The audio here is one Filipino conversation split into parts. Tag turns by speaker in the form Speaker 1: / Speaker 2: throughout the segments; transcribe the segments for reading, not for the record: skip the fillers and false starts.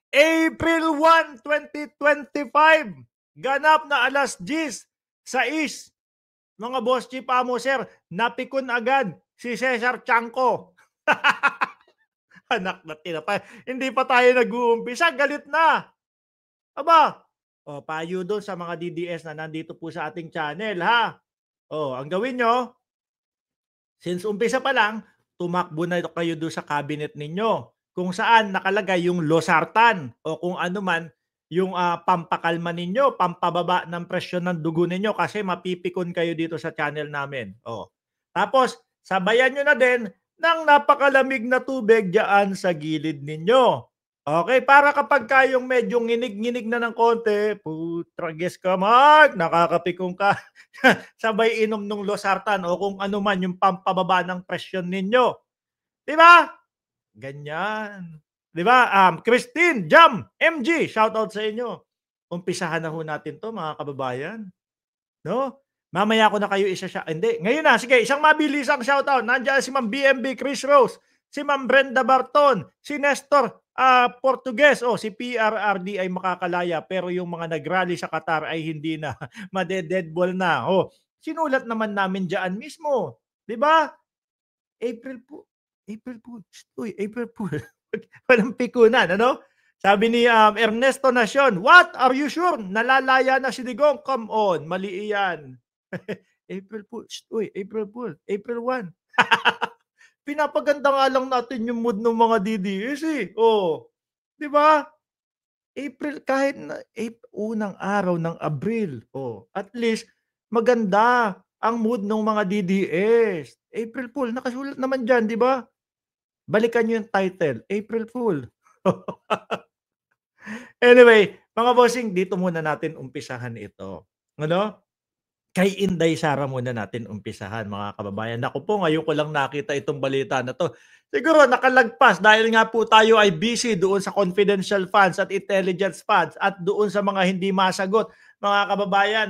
Speaker 1: April 1, 2025, ganap na alas 10 sa is. Mga boss chief amo sir, napikon agad si Cesar Chanco. Anak na tinapay. Hindi pa tayo nag-uumpisa, galit na. Aba, o payo doon sa mga DDS na nandito po sa ating channel ha. O, ang gawin nyo, since umpisa pa lang, tumakbo na kayo doon sa cabinet ninyo kung saan nakalagay yung losartan o kung ano man yung pampakalma ninyo, pampababa ng presyon ng dugo ninyo kasi mapipikon kayo dito sa channel namin. O. Tapos, sabayan nyo na din ng napakalamig na tubig dyan sa gilid ninyo. Okay, para kapag kayong medyo nginig-nginig na ng konti, putragis ka Mark, nakakapikong ka. Sabay inom nung losartan o kung ano man yung pampababa ng presyon ninyo. 'Di ba? Ganyan. 'Di ba? Christine, Jam, MG, shout out sa inyo. Umpisahan na ho natin 'to mga kababayan, no? Mamaya ko na kayo hindi, ngayon na, sige, isang mabilisang shoutout. Nandiyan si Ma'am BMB Chris Rose, si Ma'am Brenda Barton, si Nestor Portugues, si PRRD ay makakalaya pero yung mga nag-rally sa Qatar ay hindi na, made-deadball na. Sinulat naman namin diyan mismo, 'di ba? April po April Fools. Uy, April Fool. Walang pikunan, ano? Sabi ni Ernesto Nacion, "What? Are you sure? Nalalaya na si Digong? Come on, mali iyan." April Fools. Uy, April Fool. April 1. Pinapaganda nga lang natin yung mood ng mga DDS eh. 'Di ba? April kahit na unang araw ng Abril, at least maganda ang mood ng mga DDS. April Fool, nakasulat naman diyan, 'di ba? Balikan niyo yung title, April Fool. Anyway, mga bossing, dito muna natin umpisahan ito. Ano? Kay Inday Sara muna natin umpisahan, mga kababayan. Naku po, ngayon ko lang nakita itong balita na 'to. Siguro nakalagpas dahil nga po tayo ay busy doon sa confidential funds at intelligence funds at doon sa mga hindi masagot, mga kababayan,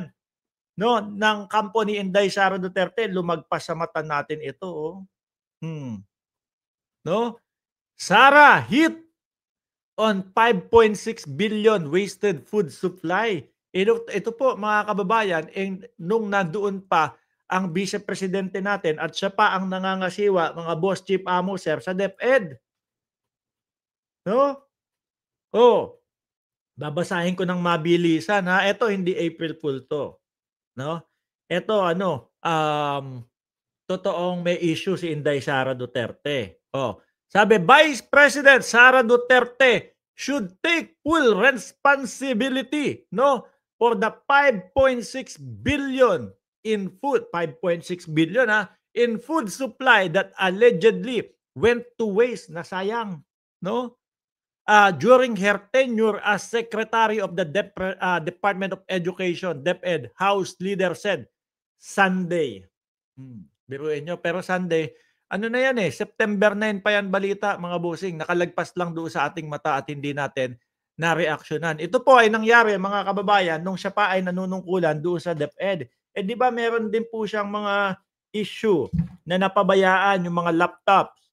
Speaker 1: 'no, ng kampo ni Inday Sara Duterte. Lumagpas sa mata natin ito, Hmm, 'no? Sara hit on 5.6 billion wasted food supply. Ito po mga kababayan, nung nandoon pa ang Vice Presidente natin at siya pa ang nangangasiwa, mga boss chief amo sir, sa DepEd. No? Oh, babasahin ko ng mabilisan ha. Ito hindi April Fool to. No? Ito totoong may issue si Inday Sara Duterte. Sabi, Vice President Sara Duterte should take full responsibility, no, for the 5.6 billion in food, 5.6 billion in food supply that allegedly went to waste, na sayang, no? During her tenure as Secretary of the Department of Education, DepEd, House Leader said Sunday. Biruin nyo, pero Sunday, ano na yan September 9 pa yan balita, mga bossing. Nakalagpas lang doon sa ating mata at hindi natin na-reaksyonan. Ito po ay nangyari, mga kababayan, nung siya pa ay nanunungkulan doon sa DepEd. Di ba meron din po siyang mga issue na napabayaan yung mga laptops.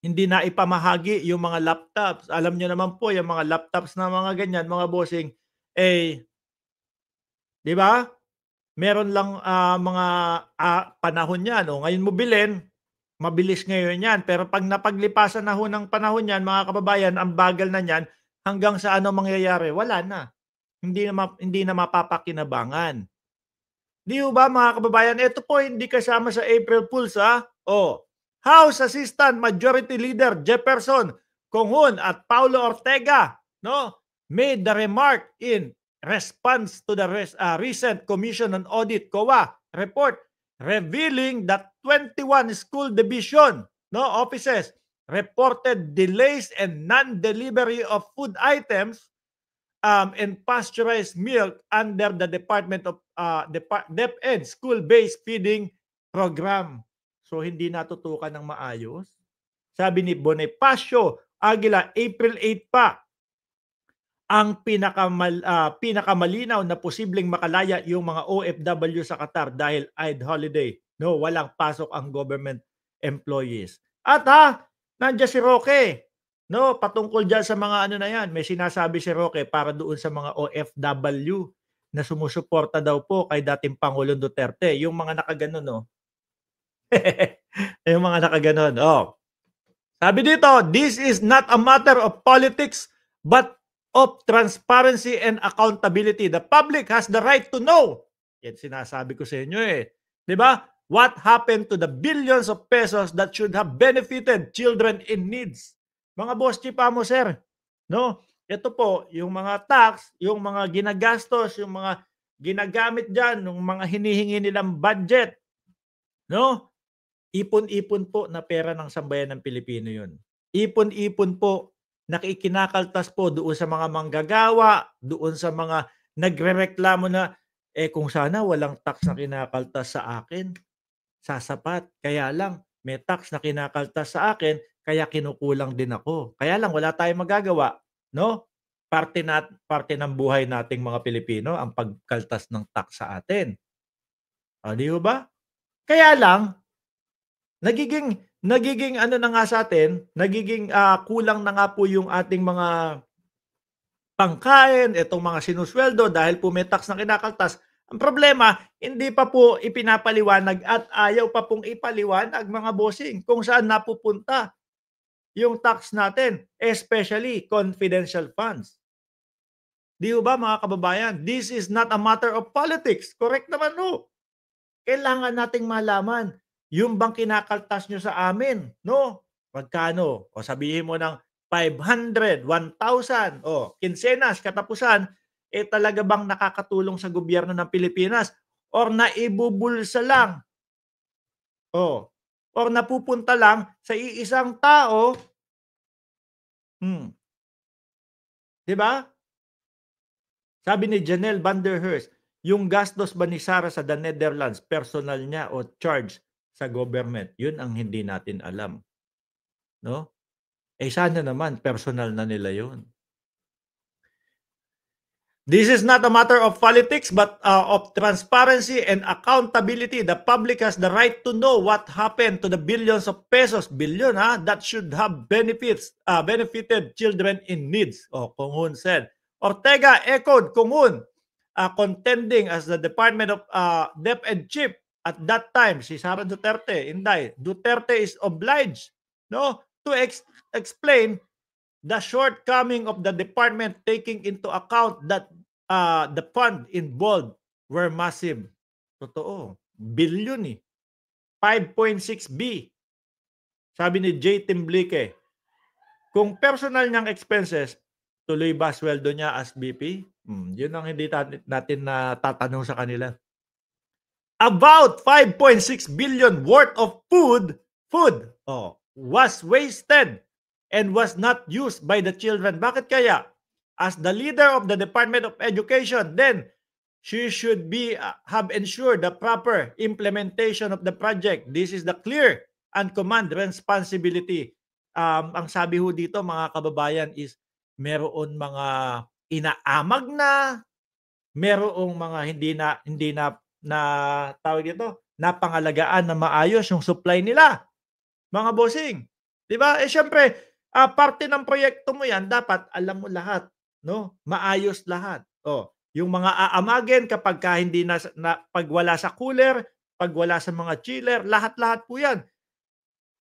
Speaker 1: Hindi na ipamahagi yung mga laptops. Alam niyo naman po, yung mga laptops na mga ganyan, mga bossing, 'di ba? Meron lang, mga, panahon 'yan, ngayon mo bilhin, mabilis ngayon 'yan. Pero 'pag napaglipasan na ho ng panahon 'yan, mga kababayan, ang bagal na niyan, hanggang sa ano mangyayari, wala na. Hindi na mapapakinabangan. 'Di ho ba, mga kababayan, ito po hindi kasama sa April Fools, House Assistant Majority Leader Jefferson Conghun at Paulo Ortega, no, made the remark in response to the recent Commission on Audit COA report revealing that 21 school division, no, offices reported delays and non-delivery of food items and pasteurized milk under the Department of DepEd school-based feeding program. So hindi natutukan ng maayos. Sabi ni Bonifacio Aguila, April 8 pa ang pinakamalinaw na posibleng makalaya yung mga OFW sa Qatar dahil Eid holiday. No, walang pasok ang government employees. At nandiyan si Roque. No, patungkol diyan sa mga ano na 'yan, may sinasabi si Roque para doon sa mga OFW na sumusuporta daw po kay dating Pangulong Duterte, yung mga nakagano'n, oh. Yung mga nakagano'n, oh. Sabi dito, "This is not a matter of politics, but of transparency and accountability. The public has the right to know." Yan sinasabi ko sa inyo, eh. 'Di ba? What happened to the billions of pesos that should have benefited children in needs? Mga boss chipamo, sir, no? Ito po, yung mga tax, yung mga ginagastos, yung mga ginagamit diyan, yung mga hinihingi nilang budget, no? Ipon-ipon po na pera ng sambayan ng Pilipino 'yun. Ipon-ipon po na ikinakaltas po doon sa mga manggagawa, doon sa mga nagrereklamo na, "Eh, kung sana walang tax na kinakaltas sa akin, sasapat. Kaya lang may tax na kinakaltas sa akin, kaya kinukulang din ako." Kaya lang wala tayong magagawa, 'no? Parte ng buhay nating mga Pilipino ang pagkaltas ng tax sa atin. Oh, 'di ho ba? Kaya lang nagiging ano na nga sa'tin, nagiging, kulang na nga po yung ating mga pangkain, itong mga sinusweldo dahil po may tax na kinakaltas. Ang problema, hindi pa po ipinapaliwanag at ayaw pa pong ipaliwanag mga bossing kung saan napupunta yung tax natin, especially confidential funds. 'Di ho ba mga kababayan? This is not a matter of politics, correct naman ho. Kailangan nating malaman, yung bang kinakaltas niyo sa amin, 'no, magkano? O sabihin mo ng 500, 1,000, o kinsenas, katapusan, eh, talaga bang nakakatulong sa gobyerno ng Pilipinas or naibubulsa lang, o or napupunta lang sa iisang tao, 'di ba? Sabi ni Janelle van der Heurst, yung gastos ba ni Sara sa The Netherlands, personal niya o charge sa government? Yun ang hindi natin alam, 'no? Eh, sana naman personal na nila yun. This is not a matter of politics, but of transparency and accountability. The public has the right to know what happened to the billions of pesos, billion ha, that should have benefited children in needs. Oh, Kung Hoon said. Ortega echoed Kung Hoon, contending as the Department of DepEd chief at that time, si Sara Duterte, Inday. Duterte is obliged, no, to explain the shortcoming of the department, taking into account that the fund involved were massive. Totoo. Billion eh. 5.6 B. Sabi ni J. Timblique, kung personal niyang expenses, tuloy ba sweldo niya as VP? Yun ang hindi natin natatanong sa kanila. About 5.6 billion worth of food was wasted and was not used by the children. Bakit kaya? As the leader of the Department of Education, then she should have ensured the proper implementation of the project. This is the clear and command responsibility. Ang sabi ho dito mga kababayan is meron mga inaamag na, merong mga hindi na tawag dito, napangalagaan na maayos yung supply nila. Mga bossing, 'di ba? Eh siyempre, parte ng proyekto mo 'yan, dapat alam mo lahat, 'no? Maayos lahat. Yung mga aamagin kapagka hindi pag wala sa cooler, pag wala sa mga chiller, lahat-lahat po 'yan.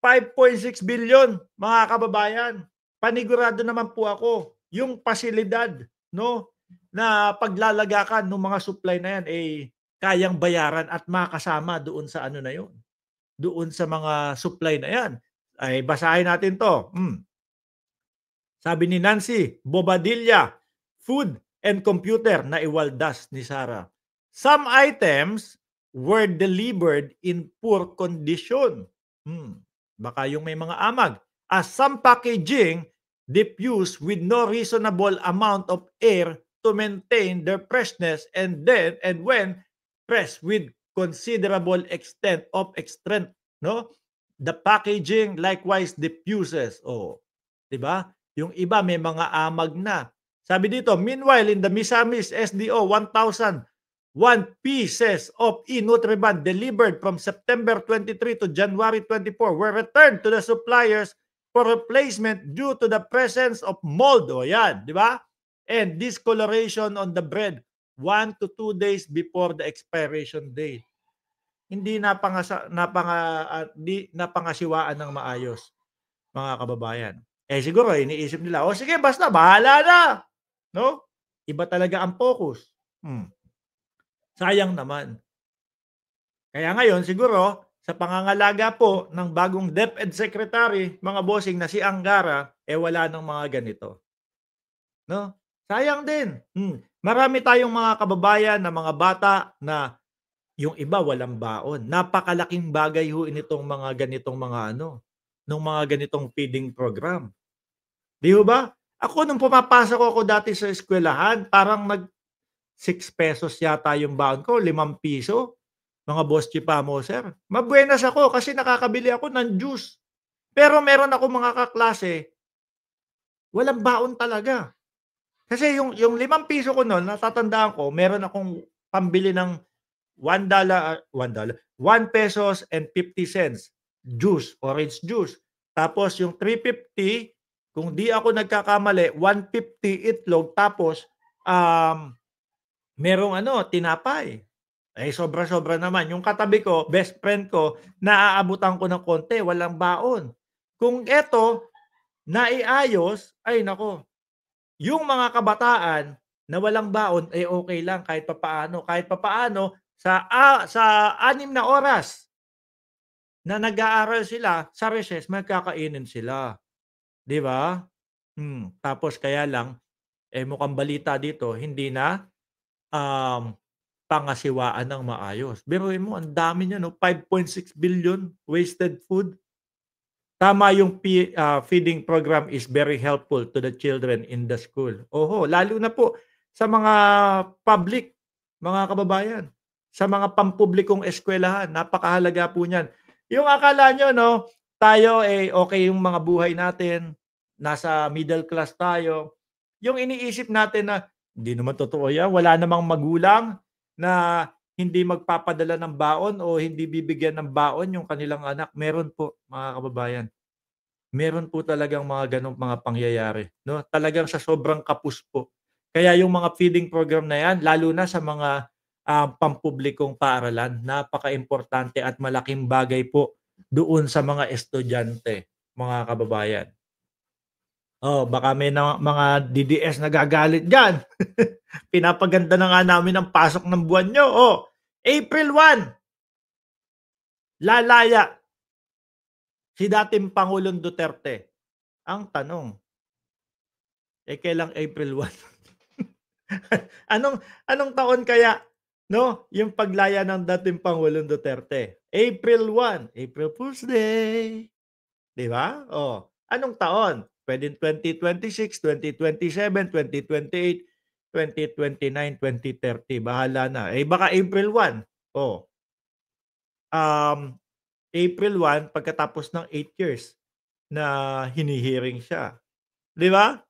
Speaker 1: 5.6 billion mga kababayan. Panigurado naman po ako, yung pasilidad, 'no, na paglalagakan ng mga supply na 'yan, eh, kayang bayaran at makasama doon sa ano na 'yon, doon sa mga supply na 'yan. Ay basahin natin 'to. Sabi ni Nancy Bobadilla, food and computer na iwaldas ni Sara. Some items were delivered in poor condition. Baka yung may mga amag. As some packaging diffused with no reasonable amount of air to maintain their freshness, and when pressed with considerable extent of extent, no? The packaging likewise diffuses. 'Di ba? Yung iba may mga amag na. Sabi dito, meanwhile in the Misamis SDO, 1,001 pieces of e-Nutriband delivered from September 23 to January 24 were returned to the suppliers for replacement due to the presence of mold. O yan, di ba? And discoloration on the bread 1 to 2 days before the expiration date. Hindi di napangasiwaan ng maayos, mga kababayan. Eh siguro iniisip nila, o sige basta bahala na, no? Iba talaga ang focus. Sayang naman. Kaya ngayon siguro sa pangangalaga po ng bagong DepEd Secretary, mga bossing, na si Angara, wala ng mga ganito, no? Sayang din. Marami tayong mga kababayan na mga bata na yung iba walang baon. Napakalaking bagay ho nitong mga ganitong mga nung mga ganitong feeding program. 'Di ho ba? Ako nung pumapasok ako dati sa eskwelahan, parang ₱6 yata yung baon ko, ₱5, mga boss chipamo, sir. Mabuenas ako kasi nakakabili ako ng juice. Pero meron akong mga kaklase, walang baon talaga. Kasi yung ₱5 ko nun, natatandaan ko, meron akong pambili ng ₱1.50 juice, orange juice. Tapos yung 350, kung di ako nagkakamali, 150 itlog, tapos merong tinapay. Sobra-sobra naman. Yung katabi ko, best friend ko, naaabutan ko ng konti, walang baon. Kung eto naiayos, ay nako, yung mga kabataan na walang baon, okay lang kahit papaano. Kahit papaano sa 6 na oras na nag-aaral sila, sa recess magkakainin sila, 'di ba? Tapos kaya lang, mukhang balita dito hindi na, um, pangasiwaan ng maayos. Biruin mo ang dami niyan 'no, 5.6 billion wasted food. Tama yung feeding program is very helpful to the children in the school. Oho, lalo na po sa mga public, mga kababayan. Sa mga pampublikong eskwelahan, napakahalaga po niyan. Yung akala niyo 'no, tayo, okey yung mga buhay natin, nasa middle class tayo. Yung iniisip natin na, hindi naman totoo yan, wala namang magulang na hindi magpapadala ng baon o hindi bibigyan ng baon yung kanilang anak. Meron po, mga kababayan. Meron po talagang mga gano'ng mga pangyayari, 'no? Talagang sa sobrang kapos po. Kaya yung mga feeding program na 'yan, lalo na sa mga, pampublikong paaralan, napakaimportante at malaking bagay po doon sa mga estudyante, mga kababayan. Oh, baka may mga DDS nagagalit diyan. Pinapaganda na nga namin ang pasok ng buwan niyo, April 1, lalaya si dating Pangulong Duterte. Ang tanong, kailang April 1? Anong anong taon kaya, 'no, yung paglaya ng dating Pangulong Duterte? April 1, April Fool's Day, 'di ba? Oh, anong taon? Puwedeng 2026, 2027, 2028, 2029, 2030, bahala na. Baka April 1, oh, April 1 pagkatapos ng 8 years na hini-hearing siya, 'di ba?